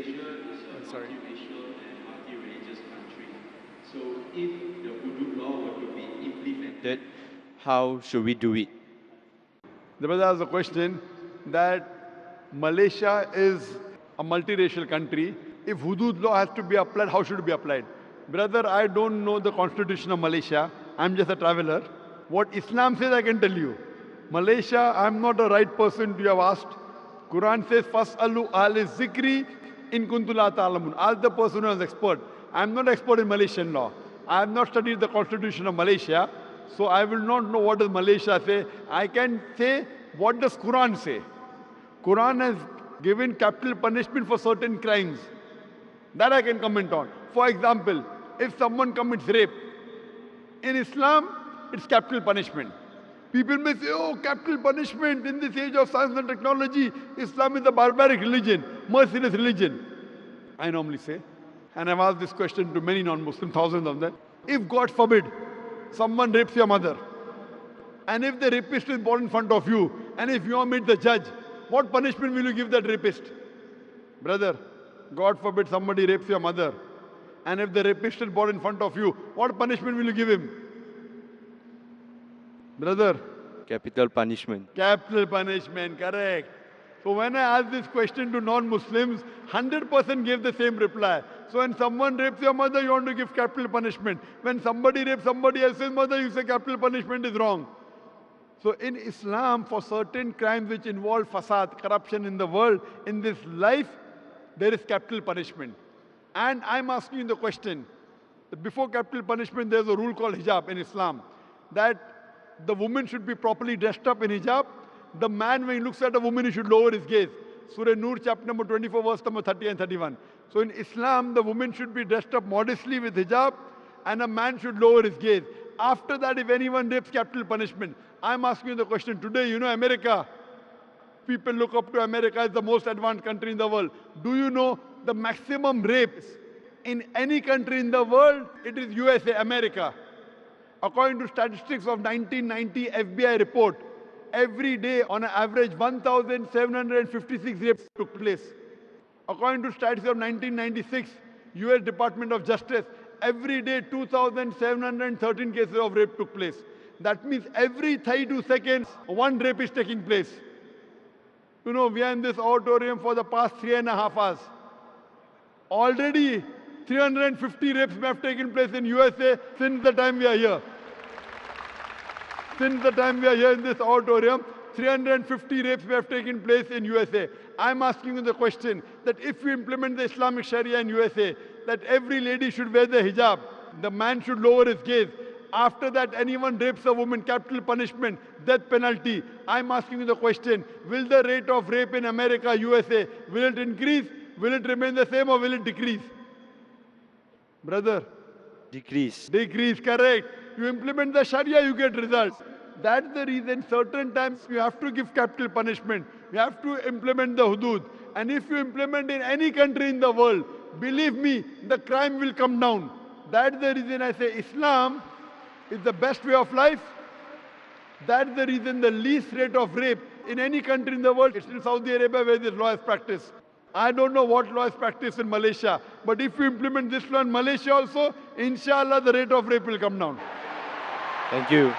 is a multiracial and multi-religious country. So if the hudud law were to be implemented, how should we do it? The brother asked a question that Malaysia is a multiracial country. If hudud law has to be applied, how should it be applied? Brother, I don't know the constitution of Malaysia. I'm just a traveler. What Islam says, I can tell you. Malaysia, I'm not the right person to have asked. Quran says, Fas'alu ahli zikri in kuntum la ta'lamun. Ask the person who is expert. I'm not expert in Malaysian law. I have not studied the constitution of Malaysia. So I will not know what does Malaysia say. I can say, what does Quran say? Quran has given capital punishment for certain crimes. That I can comment on. For example, if someone commits rape, in Islam, it's capital punishment. People may say, oh, capital punishment in this age of science and technology, Islam is a barbaric religion, merciless religion. I normally say, and I've asked this question to many non-Muslims, thousands of them. If God forbid, someone rapes your mother, and if the rapist is born in front of you, and if you are made the judge, what punishment will you give that rapist? Brother, God forbid somebody rapes your mother, and if the rapist is born in front of you, what punishment will you give him? Brother? Capital punishment. Capital punishment, correct. So when I asked this question to non-Muslims, 100% gave the same reply. So when someone rapes your mother, you want to give capital punishment. When somebody rapes somebody else's mother, you say capital punishment is wrong. So in Islam, for certain crimes which involve fasad, corruption in the world, in this life, there is capital punishment. And I'm asking you the question, that before capital punishment, there's a rule called hijab in Islam, that the woman should be properly dressed up in hijab. The man, when he looks at a woman, he should lower his gaze. Surah Nur, chapter number 24, verse number 30 and 31. So in Islam, the woman should be dressed up modestly with hijab, and a man should lower his gaze. After that, if anyone rapes, capital punishment. I'm asking you the question today, you know America. People look up to America as the most advanced country in the world. Do you know the maximum rapes in any country in the world? It is USA, America. According to statistics of 1990 FBI report, every day on an average 1,756 rapes took place. According to statistics of 1996, US Department of Justice, every day 2,713 cases of rape took place. That means every 32 seconds, one rape is taking place. You know, we are in this auditorium for the past 3.5 hours. Already 350 rapes may have taken place in USA since the time we are here. Since the time we are here in this auditorium, 350 rapes may have taken place in USA. I'm asking you the question that if we implement the Islamic Sharia in USA, that every lady should wear the hijab, the man should lower his gaze. After that, anyone rapes a woman, capital punishment, death penalty. I'm asking you the question, will the rate of rape in America, USA, will it increase? Will it remain the same or will it decrease? Brother? Decrease. Decrease, correct. You implement the Sharia, you get results. That's the reason certain times you have to give capital punishment. You have to implement the hudud. And if you implement in any country in the world, believe me, the crime will come down. That's the reason I say Islam is the best way of life. That's the reason the least rate of rape in any country in the world is in Saudi Arabia where this law is practiced. I don't know what law is practiced in Malaysia, but if you implement this law in Malaysia also, inshallah the rate of rape will come down. Thank you.